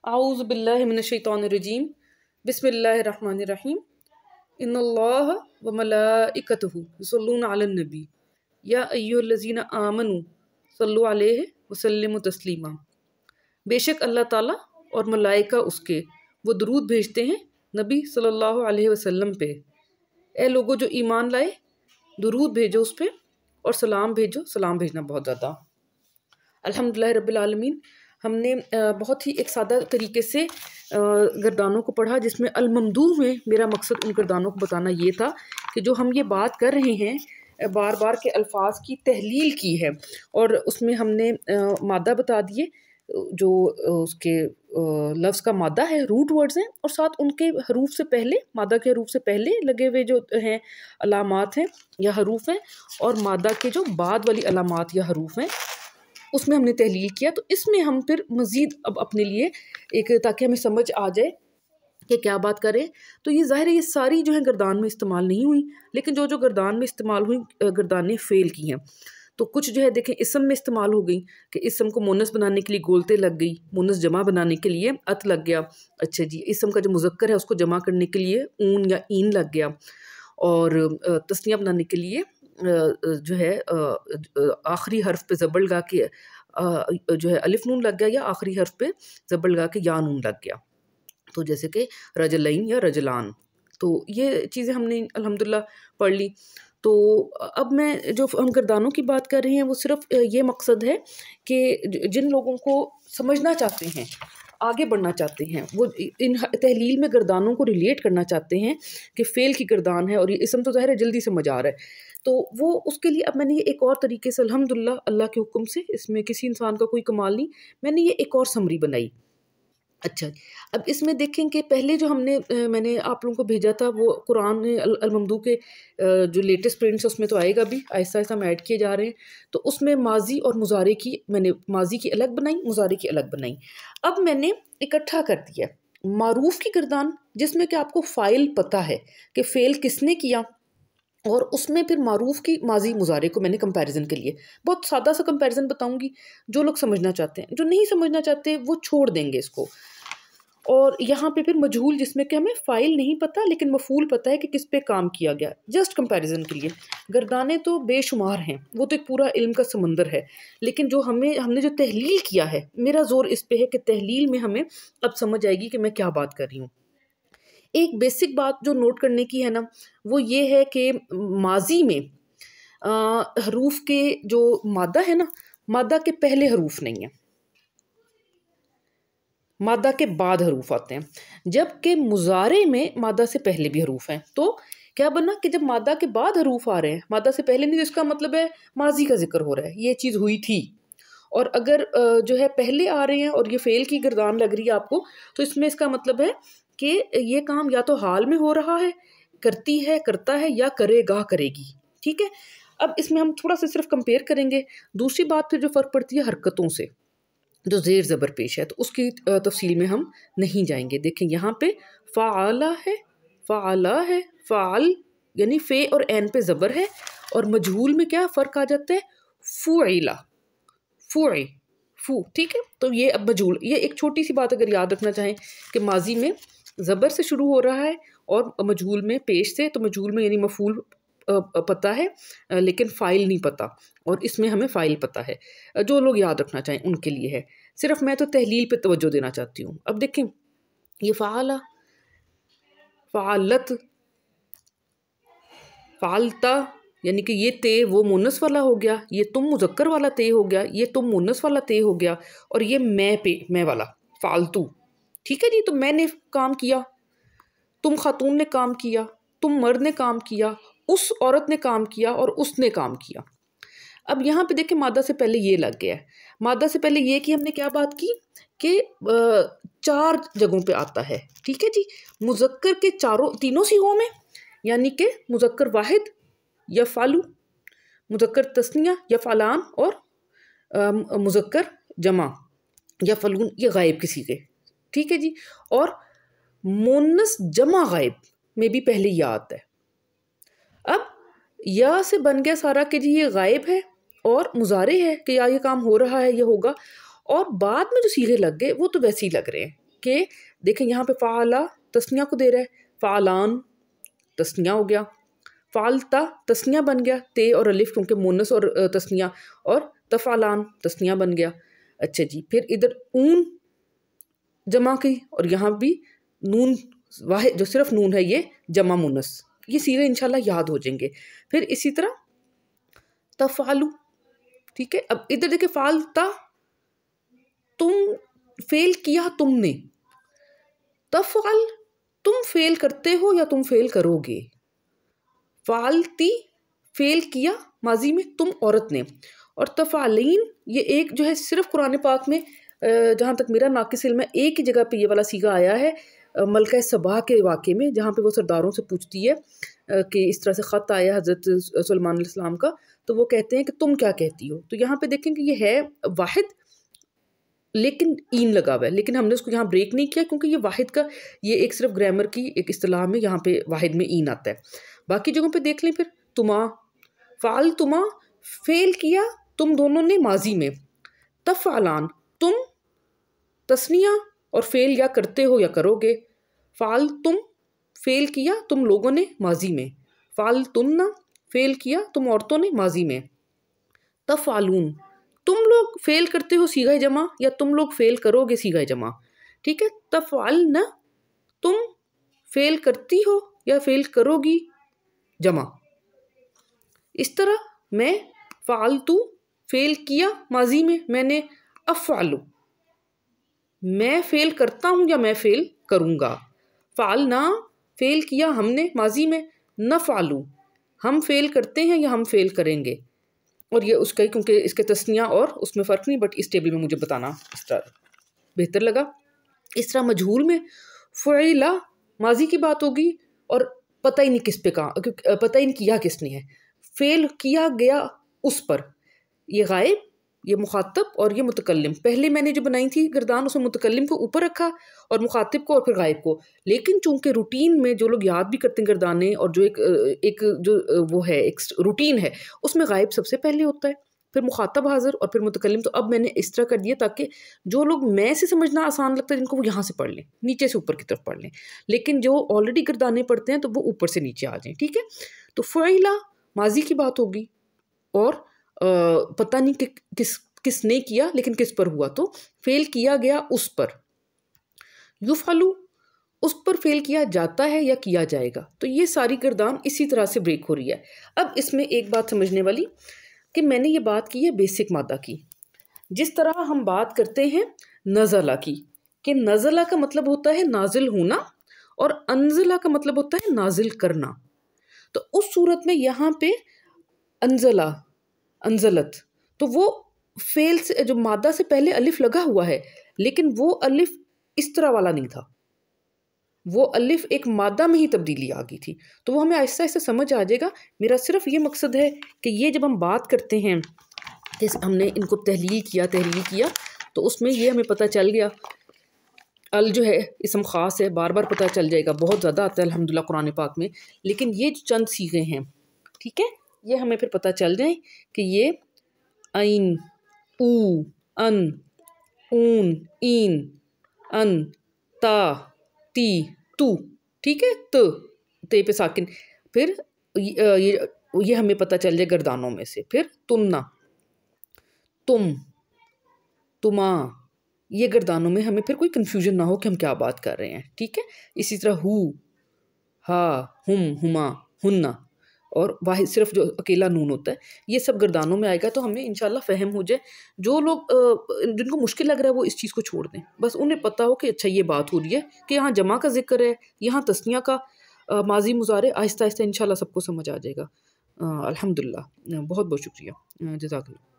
अऊज़ु बिल्लाहि मिनश्शैतानिर्रजीम बिस्मिल्लाहिर्रहमानिर्रहीम इन्नल्लाह व मलाइकतहु युसल्लूना अलन नबी या अय्युहल्लज़ीना आमनू सल्लु अलैहि व सल्लिमु तस्लीमा। बेशक अल्लाह ताला और मलाइका उसके वो दरूद भेजते हैं नबी सल्लल्लाहु अलैहि वसल्लम पे। ए लोगों जो ईमान लाए, दरूद भेजो उस पर और सलाम भेजो, सलाम भेजना बहुत ज़्यादा। अल्हम्दुलिल्लाह रब्बिल आलमीन। हमने बहुत ही एक सादा तरीके से गर्दानों को पढ़ा, जिसमें अल-ममदूह में मेरा मकसद उन गर्दानों को बताना ये था कि जो हम ये बात कर रहे हैं बार बार के अल्फाज की तहलील की है, और उसमें हमने मादा बता दिए जो उसके लफ्ज़ का मादा है, रूट वर्ड्स हैं, और साथ उनके हरूफ से पहले, मादा के हरूफ से पहले लगे हुए जो हैं अलामात हैं या हरूफ हैं, और मादा के जो बाद वाली अलामात या हरूफ हैं उसमें हमने तहलील किया। तो इसमें हम फिर मज़ीद अब अपने लिए एक, ताकि हमें समझ आ जाए कि क्या बात करें, तो ये ज़ाहिर है ये सारी जो है गर्दान में इस्तेमाल नहीं हुई, लेकिन जो जो गर्दान में इस्तेमाल हुई गर्दानें फ़ेल की हैं। तो कुछ जो है देखें इसम में इस्तेमाल हो गई कि इसम को मुन्नस बनाने के लिए गोलते लग गई, मुन्नस जमा बनाने के लिए अत लग गया। अच्छा जी, इसम का जो मुज़क्कर है उसको जमा करने के लिए ऊन या ईन लग गया, और तस्निया बनाने के लिए जो है आखिरी हर्फ पे ज़बर लगा के जो है अलिफ नून लग गया, या आखिरी हर्फ पे ज़बर लगा के या नून लग गया। तो जैसे कि रजलैन या रजलान। तो ये चीज़ें हमने अल्हम्दुलिल्लाह पढ़ ली। तो अब मैं जो हम गर्दानों की बात कर रहे हैं वो सिर्फ ये मकसद है कि जिन लोगों को समझना चाहते हैं, आगे बढ़ना चाहते हैं, वो इन तहलील में गर्दानों को रिलेट करना चाहते हैं कि फ़ेल की गर्दान है और ये इसम तो ज़ाहिर है जल्दी समझ आ रहा है, तो वो उसके लिए अब मैंने ये एक और तरीके से अल्हम्दुलिल्लाह अल्लाह के हुक्म से, इसमें किसी इंसान का कोई कमाल नहीं, मैंने ये एक और समरी बनाई। अच्छा, अब इसमें देखें कि पहले जो मैंने आप लोगों को भेजा था वो कुरान अल-ममदूह के जो लेटेस्ट प्रिंट्स उसमें तो आएगा भी, आहिस्ता आहिस्ता हम ऐड किए जा रहे हैं। तो उसमें माजी और मुजारे की मैंने माजी की अलग बनाई, मुजारे की अलग बनाई। अब मैंने इकट्ठा कर दिया मारूफ की गर्दान, जिसमें कि आपको फ़ाइल पता है कि फ़ेल किसने किया, और उसमें फिर मारूफ की माजी मुजारे को मैंने कंपैरिजन के लिए बहुत सादा सा कंपैरिजन बताऊंगी। जो लोग समझना चाहते हैं, जो नहीं समझना चाहते वो छोड़ देंगे इसको। और यहाँ पे फिर मजहूल, जिसमें कि हमें फ़ाइल नहीं पता लेकिन मफूल पता है कि किस पे काम किया गया, जस्ट कंपैरिजन के लिए। गर्दाने तो बेशुमार हैं, वो तो एक पूरा इल्म का समंदर है, लेकिन जो हमने जो तहलील किया है, मेरा ज़ोर इस पे है कि तहलील में हमें अब समझ आएगी कि मैं क्या बात कर रही हूँ। एक बेसिक बात जो नोट करने की है ना, वो ये है कि माजी में हरूफ के जो मादा है ना, मादा के पहले हरूफ नहीं है, मादा के बाद हरूफ आते हैं, जबकि मुजारे में मादा से पहले भी हरूफ हैं। तो क्या बना कि जब मादा के बाद हरूफ आ रहे हैं, मादा से पहले नहीं, तो इसका मतलब है माजी का जिक्र हो रहा है, ये चीज़ हुई थी। और अगर जो है पहले आ रहे हैं और ये फ़ेल की गर्दान लग रही है आपको, तो इसमें इसका मतलब है कि ये काम या तो हाल में हो रहा है, करती है, करता है, या करेगा, करेगी। ठीक है, अब इसमें हम थोड़ा सा सिर्फ कंपेयर करेंगे। दूसरी बात फिर जो फ़र्क पड़ती है हरकतों से, जो ज़ेर ज़बर पेश है, तो उसकी तफसील में हम नहीं जाएंगे। देखें यहाँ पे फ़ाला है, फ़ाला है, फ़ाल यानी फ़े और एन पे ज़बर है, और मजहूल में क्या फ़र्क आ जाता है, फ़ुइला, फ़ुइ, फ़ू। ठीक है, तो ये अब मजहूल, ये एक छोटी सी बात अगर याद रखना चाहें कि माजी में ज़बर से शुरू हो रहा है और मजहूल में पेश से, तो मजहूल में यानी मफूल पता है लेकिन फ़ाइल नहीं पता, और इसमें हमें फ़ाइल पता है। जो लोग याद रखना चाहें उनके लिए है, सिर्फ मैं तो तहलील पे तवज्जो देना चाहती हूँ। अब देखें ये फ़ाला, फ़ालत, फ़ालता, यानी कि ये ते वो मुन्नस वाला हो गया, ये तुम मुज़क्कर वाला ते हो गया, ये तुम मुन्नस वाला ते हो गया, और ये मैं पे मैं वाला फ़ालतू। ठीक है जी, तो मैंने काम किया, तुम खातून ने काम किया, तुम मर्द ने काम किया, उस औरत ने काम किया, और उसने काम किया। अब यहाँ पे देखें मादा से पहले ये लग गया है। मादा से पहले ये कि हमने क्या बात की कि 4 जगहों पे आता है। ठीक है जी, मुज़क्कर के तीनों सीगों में, यानी कि मुज़क्कर वाहिद या फालू, मुज़क्कर तस्निया या फालान, और मुज़क्कर जमा या फलून, ये गायब किसी के। ठीक है जी, और मुन्नस जमा गायब में भी पहले या आता है। अब या से बन गया सारा कि जी ये गायब है और मुजारे है कि या ये काम हो रहा है, ये होगा, और बाद में जो सीगे लग गए वो तो वैसे ही लग रहे हैं। کہ دیکھیں یہاں پہ فعلا تسنیہ کو دے رہا ہے، فعلان تسنیہ ہو گیا، فعلتا تسنیہ بن گیا، تے اور الف کیونکہ مونس اور تسنیہ، اور تفعلان تسنیہ بن گیا۔ اچھا جی، پھر ادھر اون جمع کی، اور یہاں بھی نون واحد جو صرف نون ہے یہ جمع مونس، یہ سیرے انشاءاللہ یاد ہو جائیں گے۔ پھر اسی طرح تفعلو، ٹھیک ہے، اب ادھر دیکھیں فعلتا تم فیل کیا تم نے، تفعل تم فیل کرتے ہو یا تم فیل کرو گے، فعلتی فیل کیا ماضی میں تم عورت نے، اور تفعلین یہ ایک جو ہے صرف قرآن پاک میں جہاں تک میرا ناقص علم ہے ایک ہی جگہ پہ یہ والا صیغہ آیا ہے، ملکہ سبا کے واقعے میں، جہاں پہ وہ سرداروں سے پوچھتی ہے کہ اس طرح سے خط آیا حضرت سلیمان علیہ السلام کا، تو وہ کہتے ہیں کہ تم کیا کہتی ہو، تو یہاں پہ دیکھیں کہ یہ ہے واحد لیکن این لگا ہوا ہے، لیکن ہم نے اس کو یہاں بریک نہیں کیا کیونکہ یہ واحد کا یہ ایک صرف گرامر کی ایک اصطلاح میں یہاں پہ واحد میں این آتا ہے۔ باقی جگہوں پہ دیکھ لیں، پھر تما فعل تما فیل کیا تم دونوں نے ماضی میں، تفعلان تم تسنیہ اور فیل یا کرتے ہو یا کرو گے، فعل تم فیل کیا تم لوگوں نے ماضی میں، فعل تمنا فیل کیا تم عورتوں نے ماضی میں، تفعلون تم لوگ فیل کرتے ہو صیغہ جمع یا تم لوگ فیل کرو گے صیغہ جمع، ٹھیک ہے، تفعلن تم فیل کرتی ہو یا فیل کرو گی جمع۔ اس طرح میں فعلتو فیل کیا ماضی میں نے، افعلو میں فیل کرتا ہوں یا میں فیل کروں گا، فعلنا فیل کیا ہم نے ماضی میں، نفعلو ہم فیل کرتے ہیں یا ہم فیل کریں گے، اور یہ اس کا ہی کیونکہ اس کے تسنیہ اور اس میں فرق نہیں، بٹ اس ٹیبل میں مجھے بتانا اس طرح بہتر لگا۔ اس طرح مجہول میں فعلا ماضی کی بات ہوگی اور پتہ ہی نہیں کس پہ کہاں، پتہ ہی نہیں کیا کس نے ہے، فیل کیا گیا اس پر، یہ غائب یہ مخاطب اور یہ متکلم، پہلے میں نے جو بنائی تھی گردان اس میں متکلم کو اوپر رکھا اور مخاطب کو اور پھر غائب کو، لیکن چونکہ روٹین میں جو لوگ یاد بھی کرتے ہیں گردانے اور جو ایک جو وہ ہے ایک روٹین ہے اس میں غائب سب سے پہلے ہوتا ہے، پھر مخاطب حاضر اور پھر متکلم، تو اب میں نے اس طرح کر دیا تاکہ جو لوگ میں سے سمجھنا آسان لگتا ہے جن کو وہ یہاں سے پڑھ لیں، نیچے سے اوپر کی طرف پڑھ لیں، لیکن جو آلریڈی گردانے پڑھتے ہیں تو وہ اوپر سے نیچے آ جائیں، ٹھیک ہے۔ تو فعلا ماضی کی بات ہوگی اور پتہ نہیں کہ کس نے کیا لیکن کس پر ہوا، تو فیل کیا گیا اس پر، یفعلو اس پر فیل کیا جاتا ہے یا کیا جائے گا، تو یہ ساری گردان اسی طرح سے بریک ہو رہی ہے۔ اب اس میں ایک بات سمجھنے والی کہ میں نے یہ بات کی ہے بیسک مادہ کی، جس طرح ہم بات کرتے ہیں نزلہ کی کہ نزلہ کا مطلب ہوتا ہے نازل ہونا اور انزلہ کا مطلب ہوتا ہے نازل کرنا، تو اس صورت میں یہاں پہ انزلہ انزلت تو وہ فیل سے جو مادہ سے پہلے الف لگا ہوا ہے لیکن وہ الف اس طرح والا نہیں تھا، وہ الف ایک مادہ میں ہی تبدیلی آ گئی تھی، تو وہ ہمیں آہستہ آہستہ سمجھ آ جائے گا۔ میرا صرف یہ مقصد ہے کہ یہ جب ہم بات کرتے ہیں کہ ہم نے ان کو تحلیل کیا تو اس میں یہ ہمیں پتہ چل گیا، ال جو ہے اسم خاص ہے، بار بار پتہ چل جائے گا، بہت زیادہ آتا ہے الحمدللہ قرآن پاک میں، لیکن یہ جو چند صیغے ہیں ٹھیک ہے یہ ہمیں پھر پتہ چل جائیں کہ یہ عین، او، ان، اون، این، ان، تا، تی، تو، ٹھیک ہے، تے پہ ساکن، پھر یہ ہمیں پتہ چل جائے گردانوں میں سے، پھر تمنا، تم، تما، یہ گردانوں میں ہمیں پھر کوئی کنفیوژن نہ ہو کہ ہم کیا بات کر رہے ہیں، ٹھیک ہے۔ اسی طرح ہو، ہا، ہم، ہما، ہننا، اور واحد صرف جو اکیلا نون ہوتا ہے یہ سب گردانوں میں آئے گا، تو ہمیں انشاءاللہ فہم ہو جائے، جو لوگ جن کو مشکل لگ رہا ہے وہ اس چیز کو چھوڑ دیں، بس انہیں پتہ ہو کہ اچھا یہ بات ہو رہی ہے کہ یہاں جمع کا ذکر ہے، یہاں تثنیہ کا ماضی مضارع، آہستہ آہستہ انشاءاللہ سب کو سمجھ آ جائے گا۔ الحمدللہ، بہت بہت شکریہ، جزاک اللہ۔